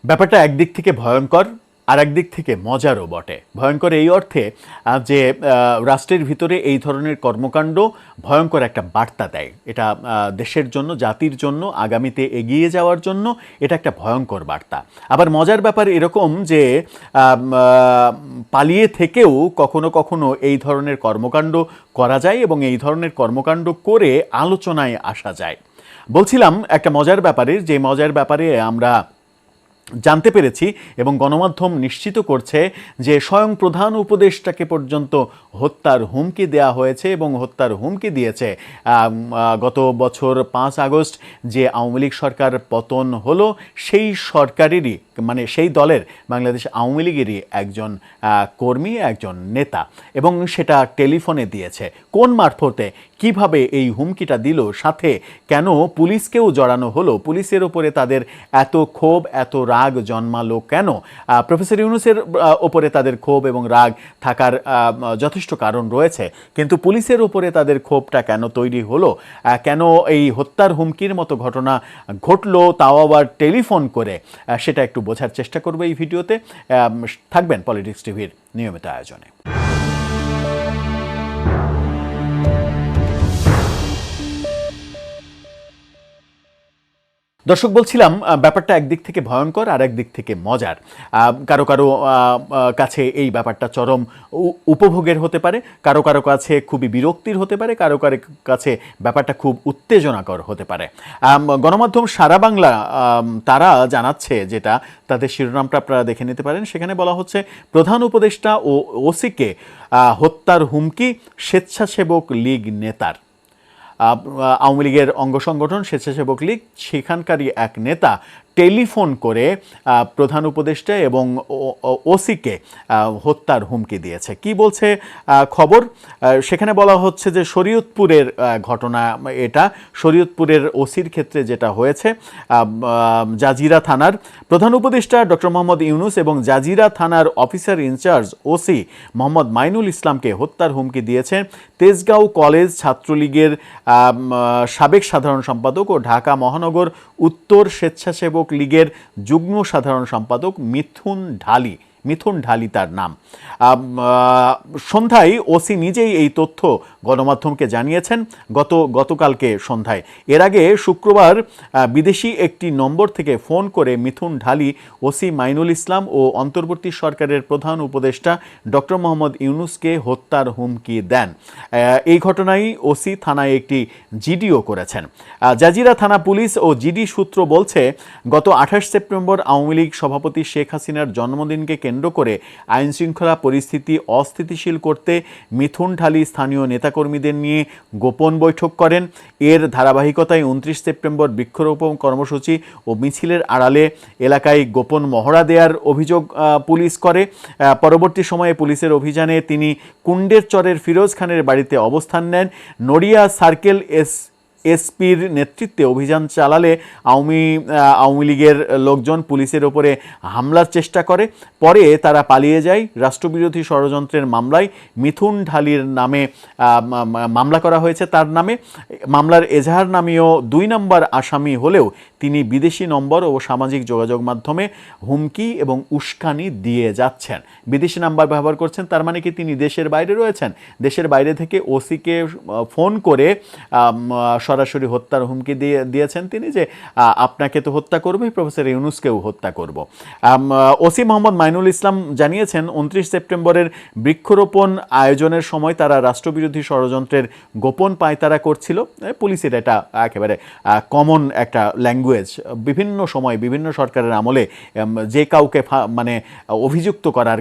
ব্যাপারটা একদিক থেকে ভয়ঙ্কর আর একদিক থেকে মজারও বটে। ভয়ঙ্কর এই অর্থে যে রাষ্ট্রের ভিতরে এই ধরনের কর্মকাণ্ড ভয়ঙ্কর একটা বার্তা দেয়। এটা দেশের জন্য, জাতির জন্য, আগামীতে এগিয়ে যাওয়ার জন্য এটা একটা ভয়ঙ্কর বার্তা। আবার মজার ব্যাপার এরকম যে পালিয়ে থেকেও কখনো কখনো এই ধরনের কর্মকাণ্ড করা যায় এবং এই ধরনের কর্মকাণ্ড করে আলোচনায় আসা যায়। বলছিলাম একটা মজার ব্যাপারে, যে মজার ব্যাপারে আমরা জানতে পেরেছি এবং গণমাধ্যম নিশ্চিত করছে যে স্বয়ং প্রধান উপদেষ্টাকে পর্যন্ত হত্যার হুমকি দেওয়া হয়েছে এবং হত্যার হুমকি দিয়েছে গত বছর 5 আগস্ট যে আওয়ামী লীগ সরকার পতন হলো সেই সরকারেরই, মানে সেই দলের, বাংলাদেশ আওয়ামী লীগেরই একজন কর্মী, একজন নেতা, এবং সেটা টেলিফোনে দিয়েছে। কোন মারফতে, কিভাবে এই হুমকিটা দিল, সাথে কেন পুলিশকেও জড়ানো হলো, পুলিশের ওপরে তাদের এত ক্ষোভ, এত রাগ জন্মালো কেন? প্রফেসর ইউনূসের ওপরে তাদের ক্ষোভ এবং রাগ থাকার যথেষ্ট কারণ রয়েছে, কিন্তু পুলিশের ওপরে তাদের ক্ষোভটা কেন তৈরি হলো? কেন এই হত্যার হুমকির মতো ঘটনা ঘটলো, তাও আবার টেলিফোন করে? সেটা একটু বোঝার চেষ্টা করবো এই ভিডিওতে। থাকবেন পলিটিক্স টিভির নিয়মিত আয়োজনে। দর্শক, বলছিলাম ব্যাপারটা একদিক থেকে ভয়ঙ্কর আর একদিক থেকে মজার। কারো কারো কাছে এই ব্যাপারটা চরম উপভোগের হতে পারে, কারো কারো কাছে খুবই বিরক্তির হতে পারে, কারো কারো কাছে ব্যাপারটা খুব উত্তেজনাকর হতে পারে। গণমাধ্যম সারা বাংলা তারা জানাচ্ছে, যেটা তাদের শিরোনামটা আপনারা দেখে নিতে পারেন, সেখানে বলা হচ্ছে প্রধান উপদেষ্টা ও ওসিকে হত্যার হুমকি স্বেচ্ছাসেবক লীগ নেতার। আওয়ামী লীগের অঙ্গ সংগঠন স্বেচ্ছাসেবক লীগ, সেখানকারই এক নেতা টেলিফোন করে প্রধান উপদেষ্টা এবং ওসিকে হত্যার হুমকি দিয়েছে। কি বলছে খবর? সেখানে বলা হচ্ছে যে শরীয়তপুরের ঘটনা এটা। শরীয়তপুরের ওসির ক্ষেত্রে যেটা হয়েছে, জাজিরা থানার প্রধান উপদেষ্টা ডক্টর মোহাম্মদ ইউনূস এবং জাজিরা থানার officer in charge OC Mohammad Mainul ইসলামকে হত্যার হুমকি দিয়েছেন তেজগাঁও কলেজ ছাত্রলীগের সাবেক সাধারণ সম্পাদক ও ঢাকা মহানগর উত্তর স্বেচ্ছাসেবক লীগের যুগ্ম সাধারণ সম্পাদক মিথুন ঢালি তার নাম। সন্ধ্যায় ওসি নিজেই এই তথ্য গণমাধ্যমকে জানিয়েছেন গতকালকে সন্ধ্যায়। এর আগে শুক্রবার বিদেশি একটি নম্বর থেকে ফোন করে মিথুন ঢালি ওসি মাইনুল ইসলাম ও অন্তর্বর্তী সরকারের প্রধান উপদেষ্টা ডক্টর মোহাম্মদ ইউনূসকে হত্যার হুমকি দেন। এই ঘটনায় ওসি থানায় একটি জিডিও করেছেন। জাজিরা থানা পুলিশ ও জিডি সূত্র বলছে, গত 28 সেপ্টেম্বর আওয়ামী লীগ সভাপতি শেখ হাসিনার জন্মদিনকে কেন্দ্র করে আইনশৃঙ্খলা পরিস্থিতি অস্থিতিশীল করতে মিথুন ঢালি স্থানীয় নেতাকর্মীদের নিয়ে গোপন বৈঠক করেন। এর ধারাবাহিকতায় 29 সেপ্টেম্বর বৃক্ষরোপণ কর্মসূচি ও মিছিলের আড়ালে এলাকায় গোপন মহড়া দেওয়ার অভিযোগ পুলিশ করে। পরবর্তী সময়ে পুলিশের অভিযানে তিনি কুণ্ডের চরের ফিরোজ খানের বাড়িতে অবস্থান নেন। নড়িয়া সার্কেল এসপির নেতৃত্বে অভিযান চালালে আওয়ামী লীগের লোকজন পুলিশের ওপরে হামলার চেষ্টা করে। পরে তারা পালিয়ে যায়। রাষ্ট্রবিরোধী ষড়যন্ত্রের মামলায় মিথুন ঢালির নামে মামলা করা হয়েছে। তার নামে মামলার এজাহার নামীয় 2 নম্বর আসামি হলেও তিনি বিদেশি নম্বর ও সামাজিক যোগাযোগ মাধ্যমে হুমকি এবং উস্কানি দিয়ে যাচ্ছেন। বিদেশি নাম্বার ব্যবহার করছেন, তার মানে কি তিনি দেশের বাইরে রয়েছেন? দেশের বাইরে থেকে ওসিকে ফোন করে সরাসরি হত্যার হুমকি দিয়েছেন তিনি, যে আপনাকে তো হত্যা করবে, প্রফেসর ইউনূসকেও হত্যা করব। ওসি মোহাম্মদ মাইনুল ইসলাম জানিয়েছেন, 29 সেপ্টেম্বরের বৃক্ষরোপণ আয়োজনের সময় তারা রাষ্ট্রবিরোধী ষড়যন্ত্রের গোপন পায়তারা করছিল। পুলিশের এটা একেবারে কমন একটা ল্যাঙ্গুয়েজ। বিভিন্ন সময় বিভিন্ন সরকারের আমলে যে কাউকে মানে অভিযুক্ত করার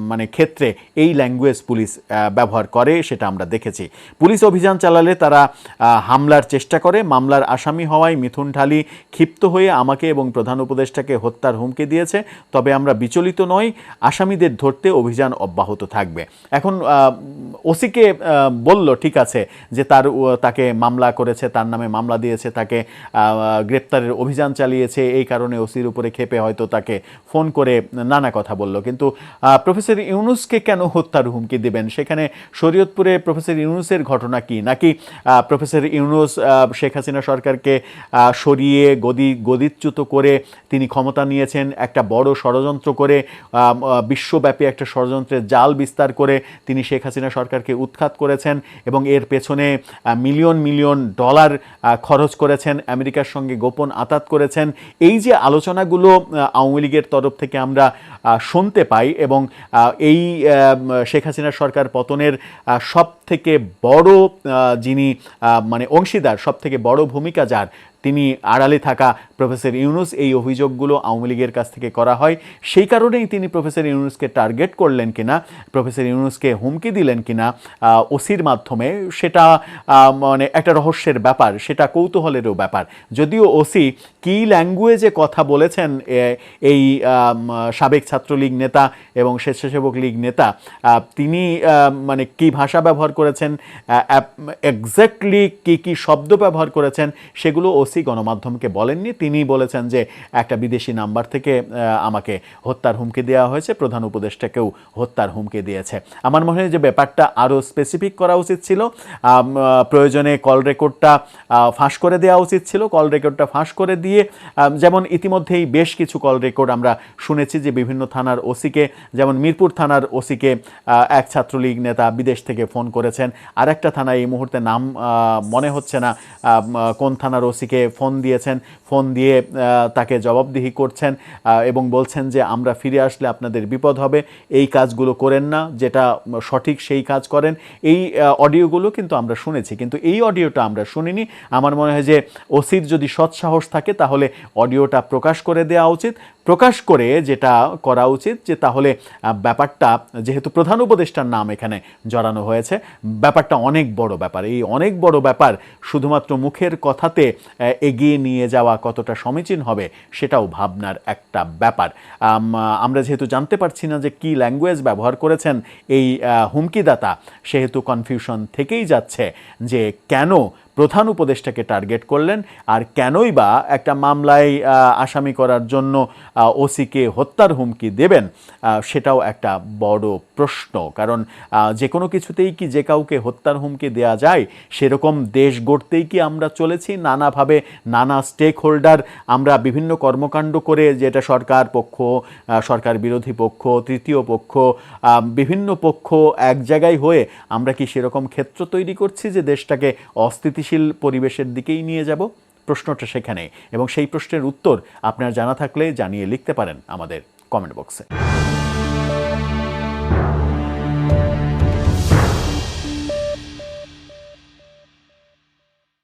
মানে ক্ষেত্রে এই ল্যাঙ্গুয়েজ পুলিশ ব্যবহার করে, সেটা আমরা দেখেছি। পুলিশ অভিযান চালালে তারা হামলার চেষ্টা করে। মামলার আসামি হওয়ায় মিথুন ঢালি ক্ষিপ্ত হয়ে আমাকে এবং প্রধান উপদেষ্টাকে হত্যার হুমকি দিয়েছে। তবে আমরা বিচলিত নই, আসামিদের ধরতে অভিযান অব্যাহত থাকবে। এখন ওসিকে বলল ঠিক আছে যে তাকে মামলা করেছে, তার নামে মামলা দিয়েছে, তাকে গ্রেপ্তার গ্রেপ্তারের অভিযান চালিয়েছে, এই কারণে ওসির উপরে ক্ষেপে হয়তো তাকে ফোন করে নানা কথা বলল। কিন্তু প্রফেসর ইউনূসকে কেন হত্যার হুমকি দেবেন? সেখানে শরীয়তপুরে প্রফেসর ইউনূসের ঘটনা কি, নাকি প্রফেসর ইউনূস শেখ হাসিনা সরকারকে সরিয়ে গদিচ্যুত করে তিনি ক্ষমতা নিয়েছেন, একটা বড় ষড়যন্ত্র করে বিশ্বব্যাপী একটা ষড়যন্ত্রের জাল বিস্তার করে তিনি শেখ হাসিনা সরকারকে উৎখাত করেছেন এবং এর পেছনে মিলিয়ন মিলিয়ন ডলার খরচ করেছেন, আমেরিকার সঙ্গে গোপন আতাত করেছেন। এই যে আলোচনাগুলো আওয়ামী লীগের তরফ থেকে আমরা শুনতে পাই এবং এই শেখ হাসিনা সরকার পতনের সব থেকে বড় যিনি মানে অংশীদার, সব থেকে বড় ভূমিকা যার, তিনি আড়ালে থাকা প্রফেসর ইউনূস, এই অভিযোগগুলো আওয়ামী লীগের কাছ থেকে করা হয়। সেই কারণেই তিনি প্রফেসর ইউনূসকে টার্গেট করলেন কিনা, প্রফেসর ইউনূসকে হুমকি দিলেন কিনা ওসির মাধ্যমে, সেটা মানে একটা রহস্যের ব্যাপার, সেটা কৌতূহলেরও ব্যাপার। যদিও ওসি কি ল্যাঙ্গুয়েজে কথা বলেছেন এই সাবেক ছাত্রলীগ নেতা এবং স্বেচ্ছাসেবক লীগ নেতা, তিনি মানে কি ভাষা ব্যবহার করেছেন, এক্স্যাক্টলি কি শব্দ ব্যবহার করেছেন, সেগুলো ওসি গণমাধ্যমকে বলেননি। তিনি বলেছেন যে একটা বিদেশি নাম্বার থেকে আমাকে হত্যার হুমকি দেওয়া হয়েছে, প্রধান উপদেষ্টাকেও হত্যার হুমকি দিয়েছে। আমার মনে হয় যে ব্যাপারটা আরও স্পেসিফিক করা উচিত ছিল, প্রয়োজনে কল রেকর্ডটা ফাঁস করে দেওয়া উচিত ছিল। কল রেকর্ডটা ফাঁস করে দিয়ে, যেমন ইতিমধ্যেই বেশ কিছু কল রেকর্ড আমরা শুনেছি যে বিভিন্ন থানার ওসিকে, যেমন মিরপুর থানার ওসিকে এক ছাত্রলীগ নেতা বিদেশ থেকে ফোন করেছেন, আর একটা থানায় এই মুহূর্তে নাম মনে হচ্ছে না কোন থানার ওসিকে ফোন দিয়েছেন, ফোন দিয়ে তাকে জবাবদিহি করছেন এবং বলছেন যে আমরা ফিরে আসলে আপনাদের বিপদ হবে, এই কাজগুলো করেন না, যেটা সঠিক সেই কাজ করেন। এই অডিওগুলো কিন্তু আমরা শুনেছি, কিন্তু এই অডিওটা আমরা শুনিনি। আমার মনে হয় যে ওসির যদি সৎসাহস থাকে তাহলে অডিওটা প্রকাশ করে দেওয়া উচিত। প্রকাশ করে যেটা করা উচিত যে তাহলে ব্যাপারটা, যেহেতু প্রধান উপদেষ্টার নাম এখানে জড়ানো হয়েছে, ব্যাপারটা অনেক বড় ব্যাপার। এই অনেক বড় ব্যাপার শুধুমাত্র মুখের কথাতে এগিয়ে নিয়ে যাওয়া কতটা সমীচীন হবে সেটাও ভাবনার একটা ব্যাপার। আমরা যেহেতু জানতে পারছি না যে কী ল্যাঙ্গুয়েজ ব্যবহার করেছেন এই হুমকিদাতা, সেহেতু কনফিউশন থেকেই যাচ্ছে যে কেন প্রধান উপদেষ্টাকে টার্গেট করলেন, আর কেনই বা একটা মামলায় আসামি করার জন্য ওসিকে হত্যার হুমকি দেবেন, সেটাও একটা বড় প্রশ্ন। কারণ যে কোনো কিছুতেই কি যে কাউকে হত্যার হুমকি দেওয়া যায়? সেরকম দেশ গড়তেই কি আমরা চলেছি? নানাভাবে নানা স্টেক হোল্ডার, আমরা বিভিন্ন কর্মকাণ্ড করে, যেটা সরকার পক্ষ, সরকার বিরোধী পক্ষ, তৃতীয় পক্ষ, বিভিন্ন পক্ষ এক জায়গায় হয়ে আমরা কি সেরকম ক্ষেত্র তৈরি করছি যে দেশটাকে অস্থিতিশীল পরিবেশের দিকেই নিয়ে যাব? প্রশ্নটা সেখানে, এবং সেই প্রশ্নের উত্তর আপনার জানা থাকলে জানিয়ে লিখতে পারেন আমাদের কমেন্ট বক্সে।